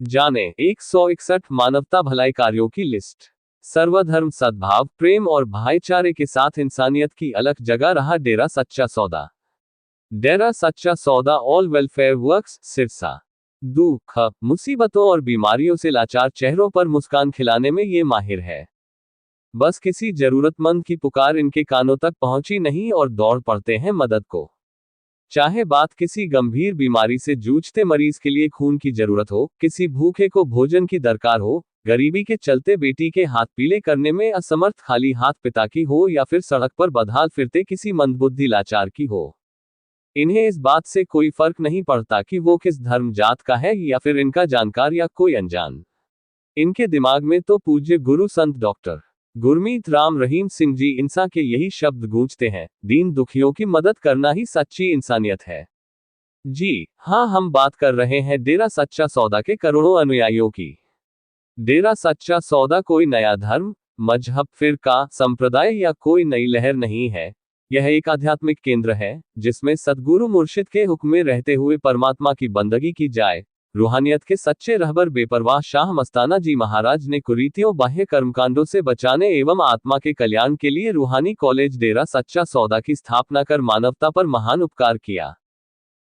जाने 161 मानवता भलाई कार्यों की लिस्ट। सर्वधर्म सद्भाव, प्रेम और भाईचारे के साथ इंसानियत की अलग जगह रहा डेरा सच्चा सौदा। डेरा सच्चा सौदा ऑल वेलफेयर वर्क्स, सिरसा। दुख, मुसीबतों और बीमारियों से लाचार चेहरों पर मुस्कान खिलाने में ये माहिर है। बस किसी जरूरतमंद की पुकार इनके कानों तक पहुंची नहीं और दौड़ पड़ते हैं मदद को। चाहे बात किसी गंभीर बीमारी से जूझते मरीज के लिए खून की जरूरत हो, किसी भूखे को भोजन की दरकार हो, गरीबी के चलते बेटी के हाथ पीले करने में असमर्थ खाली हाथ पिता की हो, या फिर सड़क पर बदहाल फिरते किसी मंदबुद्धि लाचार की हो, इन्हें इस बात से कोई फर्क नहीं पड़ता कि वो किस धर्म जात का है या फिर इनका जानकार या कोई अनजान। इनके दिमाग में तो पूज्य गुरु संत डॉक्टर गुरमीत राम रहीम सिंह जी इंसा के यही शब्द गूंजते हैं, दीन दुखियों की मदद करना ही सच्ची इंसानियत है। जी हाँ, हम बात कर रहे हैं डेरा सच्चा सौदा के करोड़ों अनुयायियों की। डेरा सच्चा सौदा कोई नया धर्म, मजहब, फिरका, संप्रदाय या कोई नई लहर नहीं है। यह एक आध्यात्मिक केंद्र है जिसमें सद्गुरु मुर्शिद के हुक्म में रहते हुए परमात्मा की बंदगी की जाए। रूहानियत के सच्चे रहबर बेपरवाह शाह मस्ताना जी महाराज ने कुरीतियों, बाह्य कर्मकांडों से बचाने एवं आत्मा के कल्याण के लिए रूहानी कॉलेज डेरा सच्चा सौदा की स्थापना कर मानवता पर महान उपकार किया।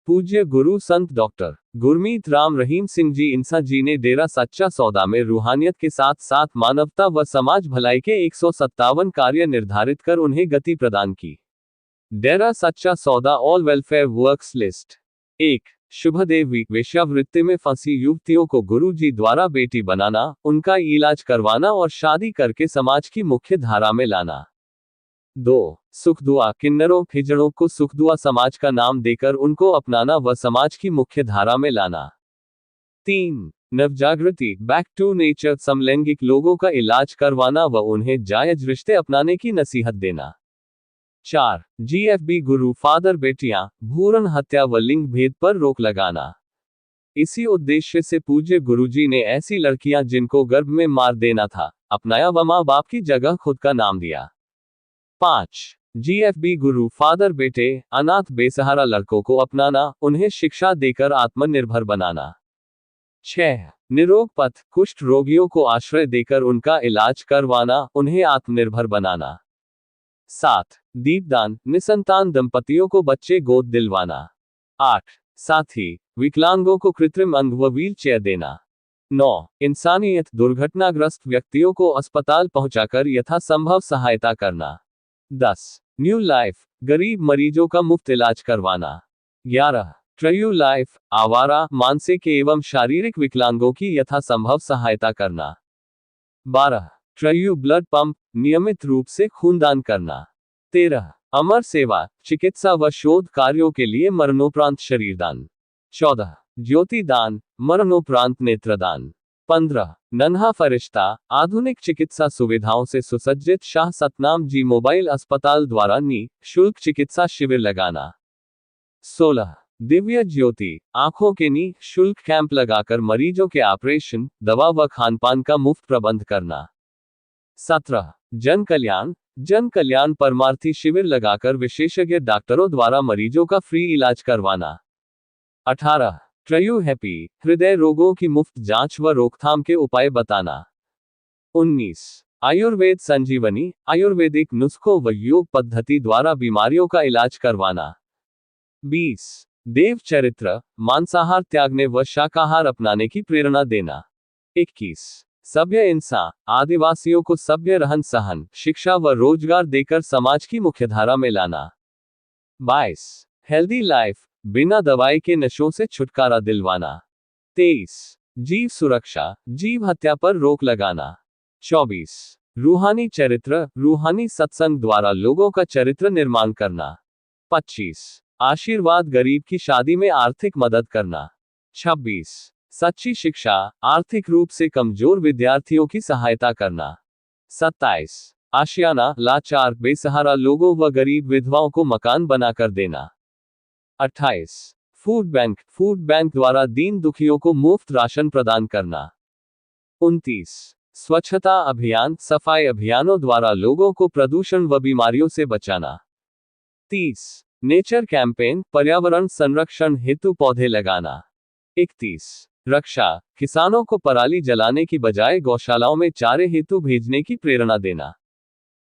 पूज्य गुरु संत डॉक्टर गुरमीत राम रहीम सिंह जी इंसा जी ने डेरा सच्चा सौदा में रूहानियत के साथ साथ मानवता व समाज भलाई के 157 कार्य निर्धारित कर उन्हें गति प्रदान की। डेरा सच्चा सौदा ऑल वेलफेयर वर्क्स लिस्ट। 1. शुभदेवी, वेश्यावृत्ति में फंसी युवतियों को गुरु जी द्वारा बेटी बनाना, उनका इलाज करवाना और शादी करके समाज की मुख्य धारा में लाना। 2. सुखदुआ, किन्नरों हिजड़ों को सुखदुआ समाज का नाम देकर उनको अपनाना व समाज की मुख्य धारा में लाना। 3. नवजागृति, बैक टू नेचर, समलैंगिक लोगों का इलाज करवाना व उन्हें जायज रिश्ते अपनाने की नसीहत देना। 4. GFB, गुरु फादर बेटियां, भ्रूण हत्या व लिंग भेद पर रोक लगाना। इसी उद्देश्य से पूज्य गुरुजी ने ऐसी लड़कियां जिनको गर्भ में मार देना था, अपनाया व मां बाप की जगह खुद का नाम दिया। 5. GFB, गुरु फादर बेटे, अनाथ बेसहारा लड़कों को अपनाना, उन्हें शिक्षा देकर आत्मनिर्भर बनाना। 6. निरोग पथ, कुष्ठ रोगियों को आश्रय देकर उनका इलाज करवाना, उन्हें आत्मनिर्भर बनाना। 7. दीपदान, निसंतान दंपतियों को बच्चे गोद दिलवाना। 8. साथ ही विकलांगों को कृत्रिम अंग व व्हील चेयर देना। 9. इंसानियत, दुर्घटनाग्रस्त व्यक्तियों को अस्पताल पहुंचाकर यथासंभव सहायता करना। 10. न्यू लाइफ, गरीब मरीजों का मुफ्त इलाज करवाना। 11. ट्रयू लाइफ, आवारा, मानसिक एवं शारीरिक विकलांगों की यथासंभव सहायता करना। 12. ट्रयू ब्लड पंप, नियमित रूप से खूनदान करना। 13. अमर सेवा, चिकित्सा व शोध कार्यों के लिए मरणोपरांत शरीरदान। 14. ज्योति दान, मरणोपरांत नेत्रदान। 15. नन्हा फरिश्ता, आधुनिक चिकित्सा सुविधाओं से सुसज्जित शाह सतनाम जी मोबाइल अस्पताल द्वारा निःशुल्क चिकित्सा शिविर लगाना। 16. दिव्य ज्योति, आंखों के निःशुल्क कैंप लगाकर मरीजों के ऑपरेशन, दवा व खानपान का मुफ्त प्रबंध करना। 17. जन कल्याण परमार्थी शिविर लगाकर विशेषज्ञ डॉक्टरों द्वारा मरीजों का फ्री इलाज करवाना। 18. ट्रयू हैप्पी, हृदय रोगों की मुफ्त जांच व रोकथाम के उपाय बताना। 19. आयुर्वेद संजीवनी, आयुर्वेदिक नुस्खों व योग पद्धति द्वारा बीमारियों का इलाज करवाना। 20. देव चरित्र, मांसाहार त्यागने व शाकाहार अपनाने की प्रेरणा देना। 21. सभ्य इंसान, आदिवासियों को सभ्य रहन सहन, शिक्षा व रोजगार देकर समाज की मुख्यधारा में लाना। 22. हेल्दी लाइफ, बिना दवाई के नशों से छुटकारा दिलवाना। 23. जीव सुरक्षा, जीव हत्या पर रोक लगाना। 24. रूहानी चरित्र, रूहानी सत्संग द्वारा लोगों का चरित्र निर्माण करना। 25. आशीर्वाद, गरीब की शादी में आर्थिक मदद करना। 26. सच्ची शिक्षा, आर्थिक रूप से कमजोर विद्यार्थियों की सहायता करना। 27. आशियाना, लाचार बेसहारा लोगों व गरीब विधवाओं को मकान बनाकर देना। 28. फूड बैंक द्वारा दीन दुखियों को मुफ्त राशन प्रदान करना। 29. स्वच्छता अभियान, सफाई अभियानों द्वारा लोगों को प्रदूषण व बीमारियों से बचाना। 30. नेचर कैंपेन, पर्यावरण संरक्षण हेतु पौधे लगाना। 31. रक्षा, किसानों को पराली जलाने की बजाय गौशालाओं में चारे हेतु भेजने की प्रेरणा देना।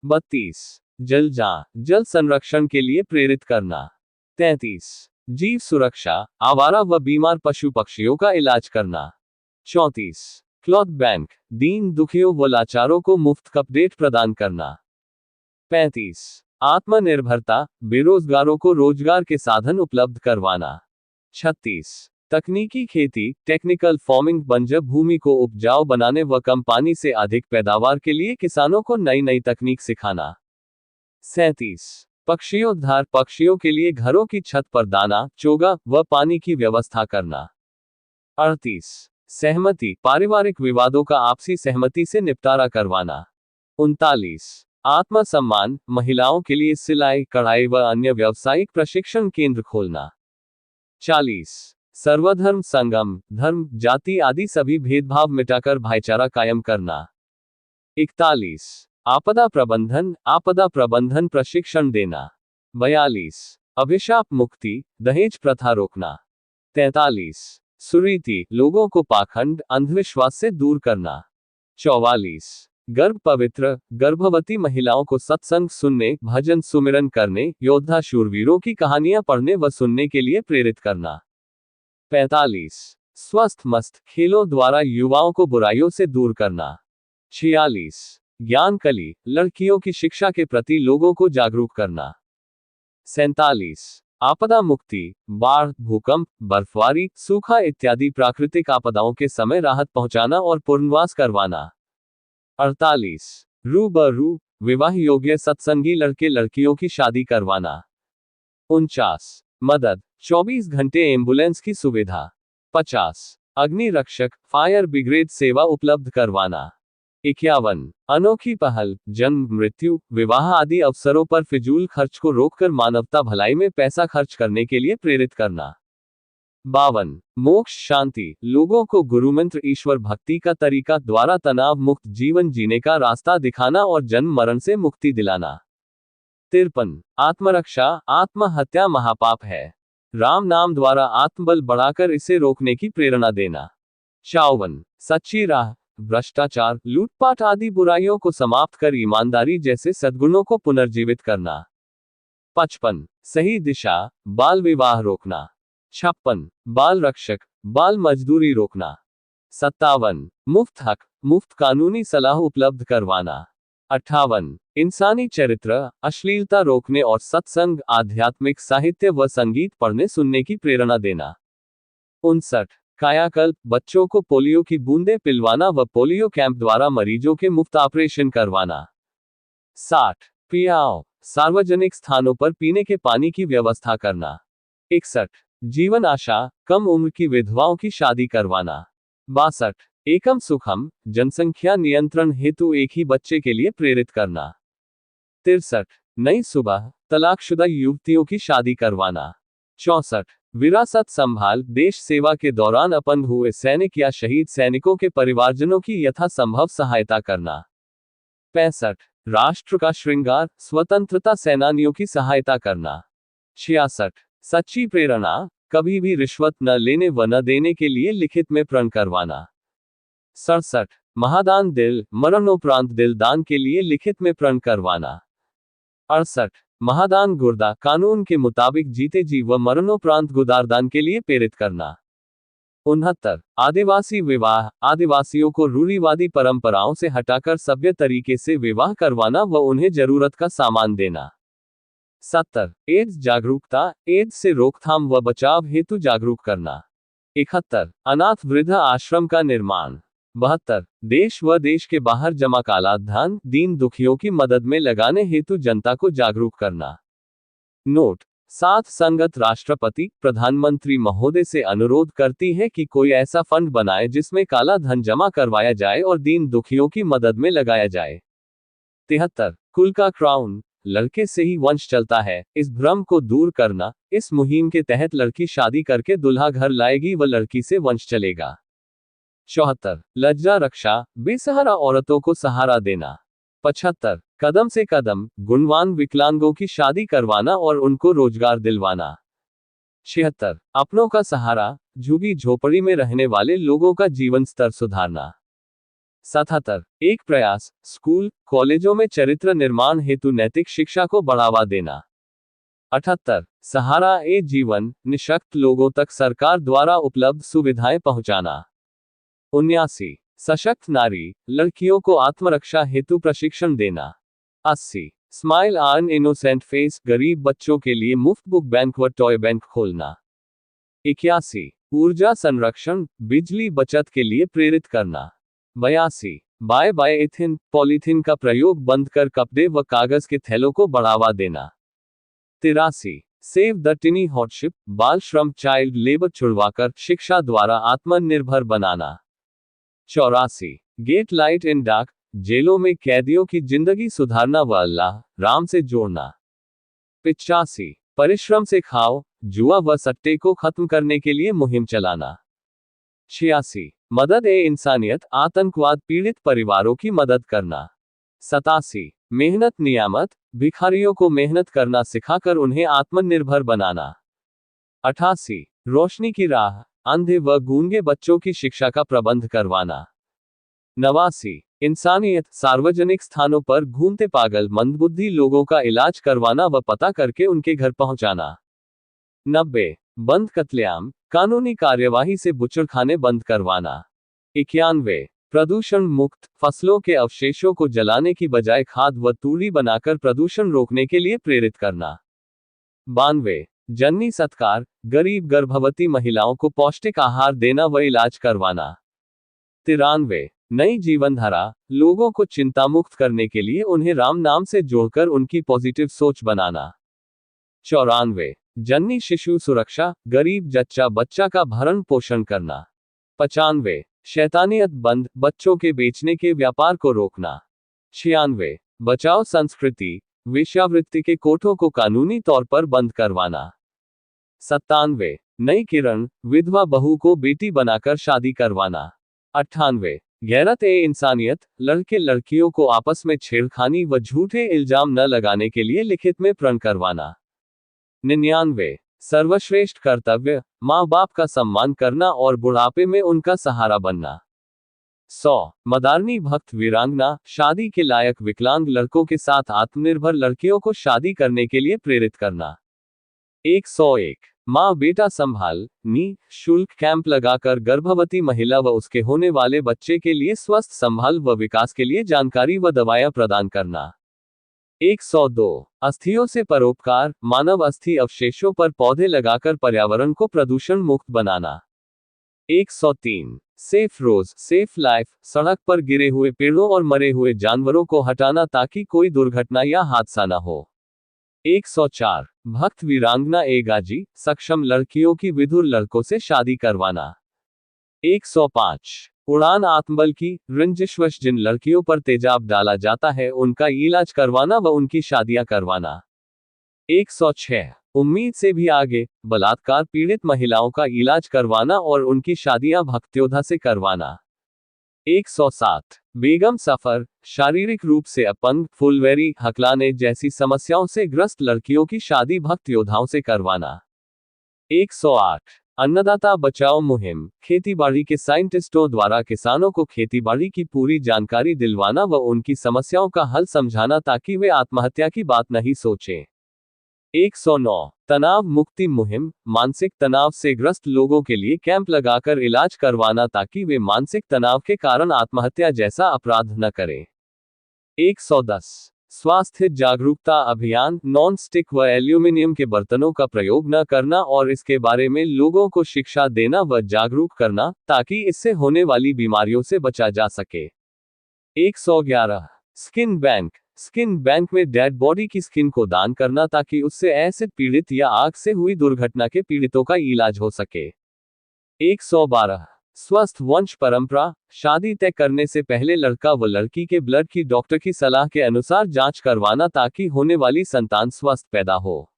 32 जल संरक्षण के लिए प्रेरित करना। 33 जीव सुरक्षा, आवारा व बीमार पशु पक्षियों का इलाज करना। 34 क्लॉथ बैंक, दीन दुखियों व लाचारों को मुफ्त कपड़े प्रदान करना। 35 आत्मनिर्भरता, बेरोजगारों को रोजगार के साधन उपलब्ध करवाना। 36 तकनीकी खेती, टेक्निकल फार्मिंग, बंजर भूमि को उपजाऊ बनाने व कम पानी से अधिक पैदावार के लिए किसानों को नई नई तकनीक सिखाना। 37 पक्षियोद्धार, पक्षियों के लिए घरों की छत पर दाना, चोगा व पानी की व्यवस्था करना। 38 सहमति, पारिवारिक विवादों का आपसी सहमति से निपटारा करवाना। 39 आत्मसम्मान, महिलाओं के लिए सिलाई, कढ़ाई व अन्य व्यावसायिक प्रशिक्षण केंद्र खोलना। 40 सर्वधर्म संगम, धर्म, जाति आदि सभी भेदभाव मिटाकर भाईचारा कायम करना। 41 आपदा प्रबंधन प्रशिक्षण देना। 42 अभिशाप मुक्ति, दहेज प्रथा रोकना। 43 सुरीति, लोगों को पाखंड, अंधविश्वास से दूर करना। 44 गर्भ पवित्र, गर्भवती महिलाओं को सत्संग सुनने, भजन सुमिरन करने, योद्धा शूरवीरों की कहानियां पढ़ने व सुनने के लिए प्रेरित करना। 45 स्वस्थ मस्त, खेलों द्वारा युवाओं को बुराइयों से दूर करना। 46 ज्ञान कली, लड़कियों की शिक्षा के प्रति लोगों को जागरूक करना। 47 आपदा मुक्ति, बाढ़, भूकंप, बर्फबारी, सूखा इत्यादि प्राकृतिक आपदाओं के समय राहत पहुंचाना और पुनर्वास करवाना। 48 रूबरू, विवाह योग्य सत्संगी लड़के लड़कियों की शादी करवाना। 49 मदद, 24 घंटे एम्बुलेंस की सुविधा। 50 अग्नि रक्षक, फायर ब्रिगेड सेवा उपलब्ध करवाना। 51 अनोखी पहल, जन्म, मृत्यु, विवाह आदि अवसरों पर फिजूल खर्च को रोककर मानवता भलाई में पैसा खर्च करने के लिए प्रेरित करना। 52 मोक्ष शांति, लोगों को गुरुमंत्र ईश्वर भक्ति का तरीका द्वारा तनाव मुक्त जीवन जीने का रास्ता दिखाना और जन्म मरण से मुक्ति दिलाना। 53 आत्मरक्षा, आत्महत्या महापाप है, राम नाम द्वारा आत्मबल बढ़ाकर इसे रोकने की प्रेरणा देना। 54 सच्ची राह, भ्रष्टाचार, लूटपाट आदि बुराइयों को समाप्त कर ईमानदारी जैसे सद्गुणों को पुनर्जीवित करना। 55 सही दिशा, बाल विवाह रोकना। 56 बाल रक्षक, बाल मजदूरी रोकना। 57 मुफ्त हक, मुफ्त कानूनी सलाह उपलब्ध करवाना। 58 इंसानी चरित्र, अश्लीलता रोकने और सत्संग, आध्यात्मिक साहित्य व संगीत पढ़ने सुनने की प्रेरणा देना। 59 कायाकल्प, बच्चों को पोलियो की बूंदें पिलवाना व पोलियो कैंप द्वारा मरीजों के मुफ्त ऑपरेशन करवाना। 60 पियाओ, सार्वजनिक स्थानों पर पीने के पानी की व्यवस्था करना। 61 जीवन आशा, कम उम्र की विधवाओं की शादी करवाना। 62 एकम सुखम, जनसंख्या नियंत्रण हेतु एक ही बच्चे के लिए प्रेरित करना। 63 नई सुबह, तलाकशुदा युवतियों की शादी करवाना। 64 विरासत संभाल, देश सेवा के दौरान अपंग हुए सैनिक या शहीद सैनिकों के परिवारजनों की यथासंभव सहायता करना। 65 राष्ट्र का श्रृंगार, स्वतंत्रता सेनानियों की सहायता करना। 66 सच्ची प्रेरणा, कभी भी रिश्वत न लेने व न देने के लिए लिखित में प्रण करवाना। 67 महादान दिल, मरणोपरांत दिल दान के लिए लिखित में प्रण करवाना। 68 महादान गुर्दा, कानून के मुताबिक जीते जी व मरणोपरांत गुदारदान के लिए प्रेरित करना। 69 आदिवासी विवाह, आदिवासियों को रूढ़िवादी परंपराओं से हटाकर सभ्य तरीके से विवाह करवाना व उन्हें जरूरत का सामान देना। 70 एड्स जागरूकता, एड्स से रोकथाम व बचाव हेतु जागरूक करना। 71 अनाथ वृद्ध आश्रम का निर्माण। 72 देश व देश के बाहर जमा काला धन, दीन दुखियों की मदद में लगाने हेतु जनता को जागरूक करना। नोट, साथ संगत राष्ट्रपति, प्रधानमंत्री महोदय से अनुरोध करती है कि कोई ऐसा फंड बनाए जिसमें काला धन जमा करवाया जाए और दीन दुखियों की मदद में लगाया जाए। 73 कुल का क्राउन, लड़के से ही वंश चलता है, इस भ्रम को दूर करना। इस मुहिम के तहत लड़की शादी करके दुल्हा घर लाएगी व लड़की से वंश चलेगा। 74 लज्जा रक्षा, बेसहारा औरतों को सहारा देना। 75 कदम से कदम, गुणवान विकलांगों की शादी करवाना और उनको रोजगार दिलवाना। 76 अपनों का सहारा, झुग्गी झोपड़ी में रहने वाले लोगों का जीवन स्तर सुधारना। 77 एक प्रयास, स्कूल कॉलेजों में चरित्र निर्माण हेतु नैतिक शिक्षा को बढ़ावा देना। 78 सहारा ए जीवन, निःशक्त लोगों तक सरकार द्वारा उपलब्ध सुविधाएं पहुंचाना। 79 सशक्त नारी, लड़कियों को आत्मरक्षा हेतु प्रशिक्षण देना। 80 स्माइल ऑन इनोसेंट फेस, गरीब बच्चों के लिए मुफ्त बुक बैंक व टॉय बैंक खोलना। 81 ऊर्जा संरक्षण, बिजली बचत के लिए प्रेरित करना। 82 बाय बाय एथिन, पॉलीथीन का प्रयोग बंद कर कपड़े व कागज के थैलों को बढ़ावा देना। 83 सेव द टिनी हॉटशिप, बाल श्रम चाइल्ड लेबर छुड़वाकर शिक्षा द्वारा आत्मनिर्भर बनाना। 84 गेट लाइट इन डार्क, जेलों में कैदियों की जिंदगी सुधारना व अल्लाह राम से जोड़ना। 85 परिश्रम से खाओ, जुआ व सट्टे को खत्म करने के लिए मुहिम चलाना। 86 मदद ए इंसानियत, आतंकवाद पीड़ित परिवारों की मदद करना। 87 मेहनत नियामत, भिखारियों को मेहनत करना सिखाकर उन्हें आत्मनिर्भर बनाना। 88 रोशनी की राह, अंधे व गूंगे बच्चों की शिक्षा का प्रबंध करवाना। 89 इंसानियत, सार्वजनिक स्थानों पर घूमते पागल मंदबुद्धि लोगों का इलाज करवाना व पता करके उनके घर पहुंचाना। 90 बंद कत्लेआम, कानूनी कार्यवाही से बुचड़खाने बंद करवाना। 91 प्रदूषण मुक्त, फसलों के अवशेषों को जलाने की बजाय खाद व तूड़ी बनाकर प्रदूषण रोकने के लिए प्रेरित करना। 92 जननी सत्कार, गरीब गर्भवती महिलाओं को पौष्टिक आहार देना व इलाज करवाना। 93 नई जीवनधारा, लोगों को चिंता मुक्त करने के लिए उन्हें राम नाम से जोड़कर उनकी पॉजिटिव सोच बनाना। 94 जननी शिशु सुरक्षा, गरीब जच्चा बच्चा का भरण पोषण करना। 95 शैतानियत बंद, बच्चों के बेचने के व्यापार को रोकना। 96 बचाओ संस्कृति, वेश्यावृत्ति के कोठों को कानूनी तौर पर बंद करवाना। 97 नई किरण, विधवा बहू को बेटी बनाकर शादी करवाना। 98 गैरत ए इंसानियत, लड़के लड़कियों को आपस में छेड़खानी व झूठे इल्जाम न लगाने के लिए लिखित में प्रण करवाना। 99 सर्वश्रेष्ठ कर्तव्य, माँ बाप का सम्मान करना और बुढ़ापे में उनका सहारा बनना। 100 मदारनी भक्त वीरांगना, शादी के लायक विकलांग लड़कों के साथ आत्मनिर्भर लड़कियों को शादी करने के लिए प्रेरित करना। 101 माँ बेटा संभाल, शुल्क कैंप लगाकर गर्भवती महिला व उसके होने वाले बच्चे के लिए स्वस्थ संभाल व विकास के लिए जानकारी व दवाएं प्रदान करना। 102 अस्थियों से परोपकार, मानव अस्थि अवशेषों पर पौधे लगाकर पर्यावरण को प्रदूषण मुक्त बनाना। 103 सेफ रोज सेफ लाइफ, सड़क पर गिरे हुए पेड़ों और मरे हुए जानवरों को हटाना ताकि कोई दुर्घटना या हादसा न हो। 104 भक्त वीरांगना एगाजी, सक्षम लड़कियों की विधुर लड़कों से शादी करवाना। 105 उड़ान आत्मबल की, रंजिशवश जिन लड़कियों पर तेजाब डाला जाता है उनका इलाज करवाना व उनकी शादियां करवाना। 106 उम्मीद से भी आगे, बलात्कार पीड़ित महिलाओं का इलाज करवाना और उनकी शादियां भक्तयोद्धा से करवाना। 107 बेगम सफर, शारीरिक रूप से अपंग, फुलवेरी, हकलाने जैसी समस्याओं से ग्रस्त लड़कियों की शादी भक्त योद्धाओं से करवाना। 108 अन्नदाता बचाओ मुहिम, खेतीबाड़ी के साइंटिस्टों द्वारा किसानों को खेतीबाड़ी की पूरी जानकारी दिलवाना व उनकी समस्याओं का हल समझाना ताकि वे आत्महत्या की बात नहीं सोचें। 109 तनाव मुक्ति मुहिम, मानसिक तनाव से ग्रस्त लोगों के लिए कैंप लगाकर इलाज करवाना ताकि वे मानसिक तनाव के कारण आत्महत्या जैसा अपराध न करें। 110 स्वास्थ्य जागरूकता अभियान, नॉन स्टिक व एल्यूमिनियम के बर्तनों का प्रयोग न करना और इसके बारे में लोगों को शिक्षा देना व जागरूक करना ताकि इससे होने वाली बीमारियों से बचा जा सके। 111 स्किन बैंक, स्किन बैंक में डेड बॉडी की स्किन को दान करना ताकि उससे एसिड पीड़ित या आग से हुई दुर्घटना के पीड़ितों का इलाज हो सके। 112 स्वस्थ वंश परंपरा, शादी तय करने से पहले लड़का व लड़की के ब्लड की डॉक्टर की सलाह के अनुसार जांच करवाना ताकि होने वाली संतान स्वस्थ पैदा हो।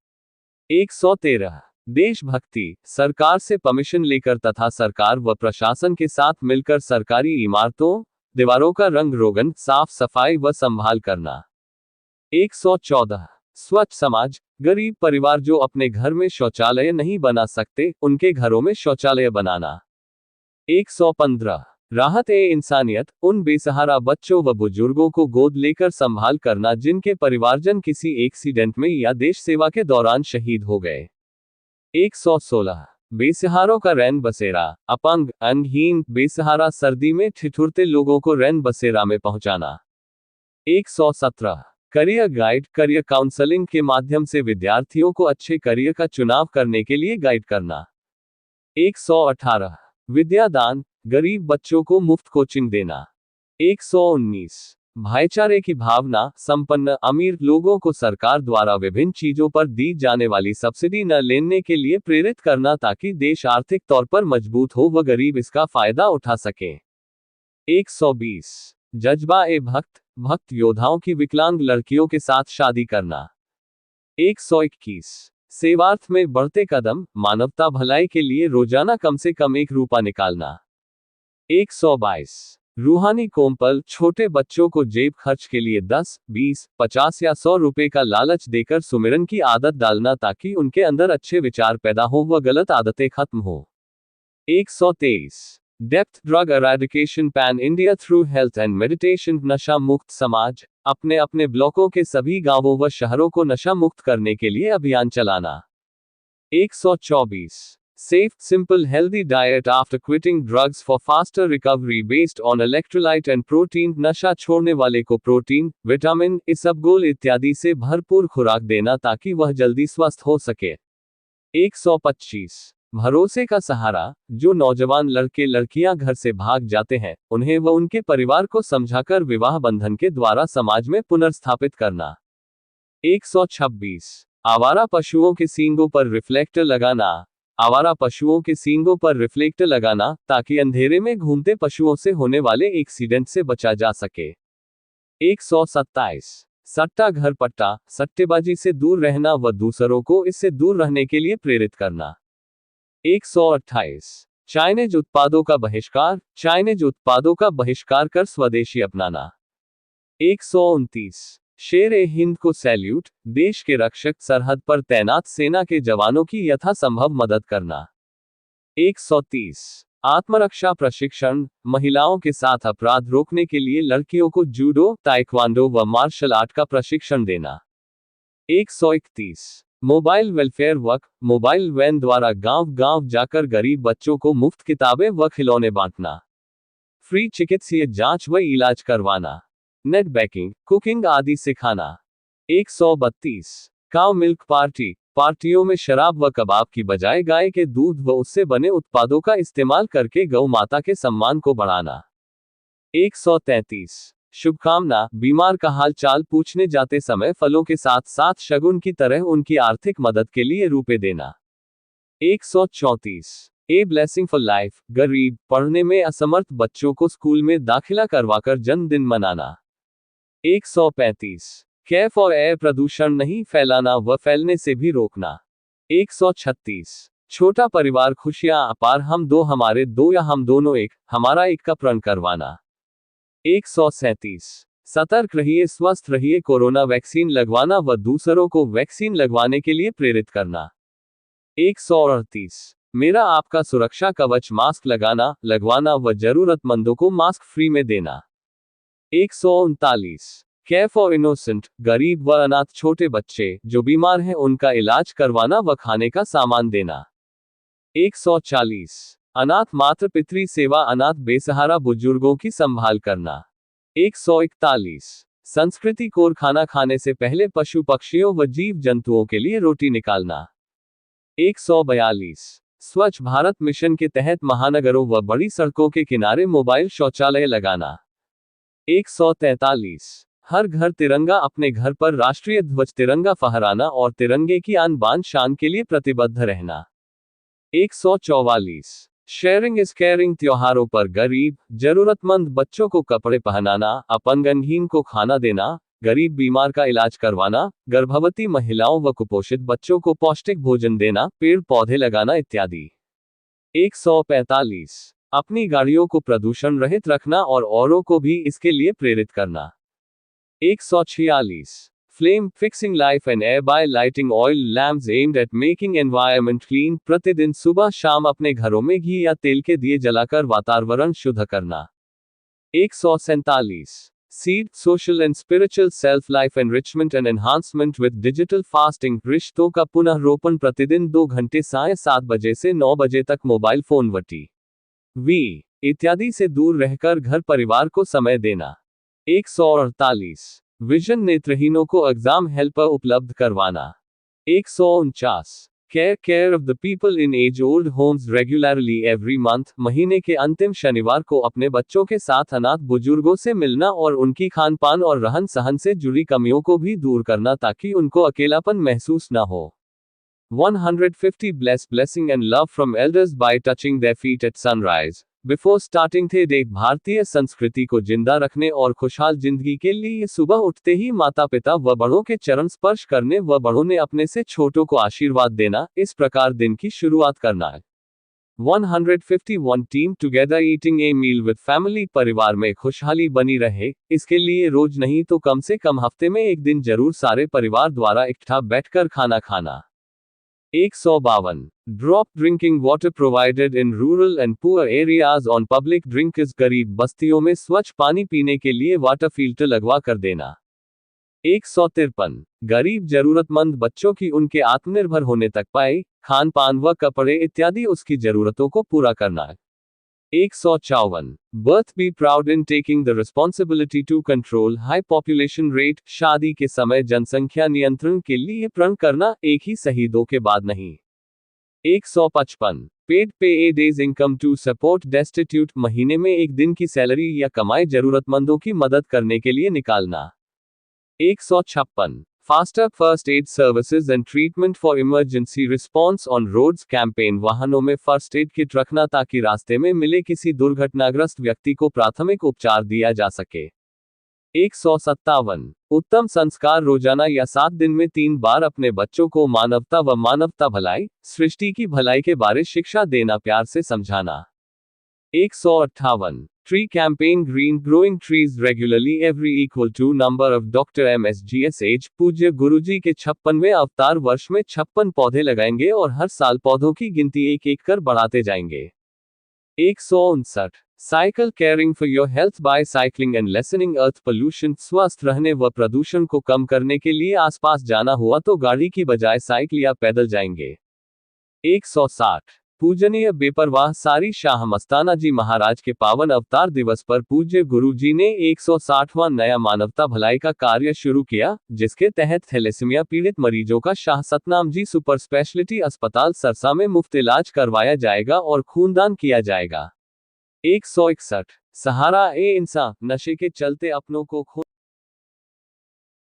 113 देशभक्ति, सरकार से परमिशन लेकर तथा सरकार व प्रशासन के साथ मिलकर सरकारी इमारतों, दीवारों का रंग रोगन, साफ सफाई व संभाल करना। 114 स्वच्छ समाज, गरीब परिवार जो अपने घर में शौचालय नहीं बना सकते, उनके घरों में शौचालय बनाना। 115 राहत ए इंसानियत, उन बेसहारा बच्चों व बुजुर्गों को गोद लेकर संभाल करना जिनके परिवारजन किसी एक्सीडेंट में या देश सेवा के दौरान शहीद हो गए। 116 बेसहारों का रैन बसेरा, अपंग, अंगहीन, बेसहारा सर्दी में ठिठुरते लोगों को रैन बसेरा में पहुंचाना। 117 करियर गाइड, करियर काउंसलिंग के माध्यम से विद्यार्थियों को अच्छे करियर का चुनाव करने के लिए गाइड करना। 118 विद्यादान, गरीब बच्चों को मुफ्त कोचिंग देना। 119 भाईचारे की भावना, संपन्न अमीर लोगों को सरकार द्वारा विभिन्न चीजों पर दी जाने वाली सब्सिडी न लेने के लिए प्रेरित करना ताकि देश आर्थिक तौर पर मजबूत हो व गरीब इसका फायदा उठा सके। 120 जज्बा ए भक्त, भक्त योद्धाओं की विकलांग लड़कियों के साथ शादी करना। 121 सेवार्थ में बढ़ते कदम, मानवता भलाई के लिए रोजाना कम से कम ₹1 निकालना। 122 रूहानी कोमपल, छोटे बच्चों को जेब खर्च के लिए 10, 20, 50 या 100 रुपए का लालच देकर सुमिरन की आदत डालना ताकि उनके अंदर अच्छे विचार पैदा हो व गलत आदतें खत्म हो। 123 depth drug eradication pan India through health and meditation, नशा मुक्त समाज, अपने अपने ब्लॉकों के सभी गांवों व शहरों को नशा मुक्त करने के लिए अभियान चलाना। 124 Safe, simple, healthy diet after quitting drugs for faster recovery based on electrolyte and protein, नशा छोड़ने वाले को प्रोटीन, विटामिन, इसबगोल इत्यादि से भरपूर खुराक देना ताकि वह जल्दी स्वस्थ हो सके। 125 भरोसे का सहारा, जो नौजवान लड़के लड़कियां घर से भाग जाते हैं, उन्हें व उनके परिवार को समझाकर विवाह बंधन के द्वारा समाज में पुनर्स्थापित करना। 126 आवारा पशुओं के सींगों पर रिफ्लेक्टर लगाना, आवारा पशुओं के सींगों पर रिफ्लेक्टर लगाना ताकि अंधेरे में घूमते पशुओं से होने वाले एक्सीडेंट से बचा जा सके। 127 सट्टा घर पट्टा, सट्टेबाजी से दूर रहना व दूसरों को इससे दूर रहने के लिए प्रेरित करना। 128 चाइनीज उत्पादों का बहिष्कार, चाइनीज उत्पादों का बहिष्कार कर स्वदेशी अपनाना। 129 शेर ए हिंद को सैल्यूट, देश के रक्षक, सरहद पर तैनात सेना के जवानों की यथासंभव मदद करना। 130 आत्मरक्षा प्रशिक्षण, महिलाओं के साथ अपराध रोकने के लिए लड़कियों को जूडो, ताइक्वांडो व मार्शल आर्ट का प्रशिक्षण देना। 131 mobile welfare work, mobile van द्वारा गांव गांव जाकर गरीब बच्चों को मुफ्त किताबें व खिलौने बांटना। फ्री चिकित्सीय जांच व इलाज करवाना। नेट बेकिंग, कुकिंग आदि सिखाना। 132 काउ मिल्क पार्टी, पार्टियों में शराब व कबाब की बजाय गाय के दूध व उससे बने उत्पादों का इस्तेमाल करके गौ माता के सम्मान को बढ़ाना। 133 शुभकामना, बीमार का हाल चाल पूछने जाते समय फलों के साथ साथ शगुन की तरह उनकी आर्थिक मदद के लिए रुपए देना। 134 ए ब्लेसिंग फॉर लाइफ, गरीब, पढ़ने में असमर्थ बच्चों को स्कूल में दाखिला करवाकर जन्मदिन मनाना। 135 कैफ और एयर प्रदूषण नहीं फैलाना व फैलने से भी रोकना। 136 छोटा परिवार खुशियां अपार, हम दो हमारे दो या हम दोनों एक, हमारा एक का प्रण करवाना। 137 सतर्क रहिए, स्वस्थ रहिए, कोरोना वैक्सीन लगवाना व दूसरों को वैक्सीन लगवाने के लिए प्रेरित करना। 138 मेरा आपका सुरक्षा कवच, मास्क लगाना, लगवाना व जरूरतमंदों को मास्क फ्री में देना। 139 केयर फॉर इनोसेंट, गरीब व अनाथ छोटे बच्चे जो बीमार हैं उनका इलाज करवाना व खाने का सामान देना। 140 अनाथ मातृ पितृ सेवा, अनाथ बेसहारा बुजुर्गों की संभाल करना। 141 संस्कृति कोर, खाना खाने से पहले पशु पक्षियों व जीव जंतुओं के लिए रोटी निकालना। 142 स्वच्छ भारत मिशन के तहत महानगरों व बड़ी सड़कों के किनारे मोबाइल शौचालय लगाना। 143 हर घर तिरंगा, अपने घर पर राष्ट्रीय ध्वज तिरंगा फहराना और तिरंगे की आन बान शान के लिए प्रतिबद्ध रहना। 144 शेयरिंग इज केयरिंग, त्योहारों पर गरीब जरूरतमंद बच्चों को कपड़े पहनाना, अपंग अंगहीन को खाना देना, गरीब बीमार का इलाज करवाना, गर्भवती महिलाओं व कुपोषित बच्चों को पौष्टिक भोजन देना, पेड़ पौधे लगाना इत्यादि। 145 अपनी गाड़ियों को प्रदूषण रहित रखना और औरों को भी इसके लिए प्रेरित करना। 146 flame fixing life and air by lighting oil lamps aimed at making environment clean। प्रतिदिन सुबह शाम अपने घरों में घी या तेल के दिए जलाकर वातावरण शुद्ध करना। 147 Seed social and spiritual self-life enrichment and enhancement with digital fasting। रिश्तों का पुनः रोपण प्रतिदिन 2 घंटे साय 7 बजे से 9 बजे तक मोबाइल फोन वी इत्यादि से दूर रहकर घर परिवार को समय देना। 148 विजन नेत्रहीनों को एग्जाम हेल्पर उपलब्ध करवाना। 149 Care of the people in age-old homes regularly every month। महीने के अंतिम शनिवार को अपने बच्चों के साथ अनाथ बुजुर्गों से मिलना और उनकी खान पान और रहन सहन से जुड़ी कमियों को भी दूर करना ताकि उनको अकेलापन महसूस न हो। 150 Blessing and love from elders by touching their feet at sunrise before starting थे डे। भारतीय संस्कृति को जिंदा रखने और खुशहाल जिंदगी के लिए सुबह उठते ही माता पिता व बड़ों के चरण स्पर्श करने व बड़ों ने अपने से छोटों को आशीर्वाद देना, इस प्रकार दिन की शुरुआत करना है। 151 team together eating a meal with family. परिवार में खुशहाली बनी रहे, इसके लिए रोज नहीं तो कम से कम हफ्ते में एक दिन जरूर सारे परिवार द्वारा इकट्ठा बैठकर खाना खाना। 152 Drop drinking water provided in rural and poor areas on public drinkers। गरीब बस्तियों में स्वच्छ पानी पीने के लिए वाटर फिल्टर लगवा कर देना। 153 गरीब जरूरतमंद बच्चों की उनके आत्मनिर्भर होने तक पाए, खान पान व कपड़े इत्यादि उसकी जरूरतों को पूरा करना है। 154 Birth be proud in taking the responsibility to control high population rate। शादी के समय जनसंख्या नियंत्रण के लिए प्रण करना, एक ही शहीदों के बाद नहीं। 155 Paid pay a day's income to support destitute। महीने में एक दिन की सैलरी या कमाई जरूरतमंदों की मदद करने के लिए निकालना। 156 Faster first aid services and treatment for emergency response on roads campaign. वाहनों में फर्स्ट एड किट रखना ताकि रास्ते में मिले किसी दुर्घटनाग्रस्त व्यक्ति को प्राथमिक उपचार दिया जा सके। 157 उत्तम संस्कार रोजाना या 7 दिन में 3 बार अपने बच्चों को मानवता व मानवता भलाई, सृष्टि की भलाई के बारे शिक्षा देना, प्यार से समझाना। 158 Tree campaign green growing trees regularly every equal to number of Dr. MSGSH। पूज्य गुरुजी के 56वें अवतार वर्ष में 56 पौधे लगाएंगे और हर साल पौधों की गिनती एक एक कर बढ़ाते जाएंगे। 159 cycle caring for your health by cycling and lessening earth pollution. स्वस्थ रहने व प्रदूषण को कम करने के लिए आसपास जाना हुआ तो गाड़ी की बजाय साइकिल या पैदल जाएंगे। 160 पूजनीय बेपरवाह सारी शाह मस्ताना जी महाराज के पावन अवतार दिवस पर पूज्य गुरु जी ने 160वां नया मानवता भलाई का कार्य शुरू किया, जिसके तहत थैलेसीमिया पीड़ित मरीजों का शाह सतनाम जी सुपर स्पेशलिटी अस्पताल सरसा में मुफ्त इलाज करवाया जाएगा और खूनदान किया जाएगा। 161 सहारा ए इंसान। नशे के चलते अपनों को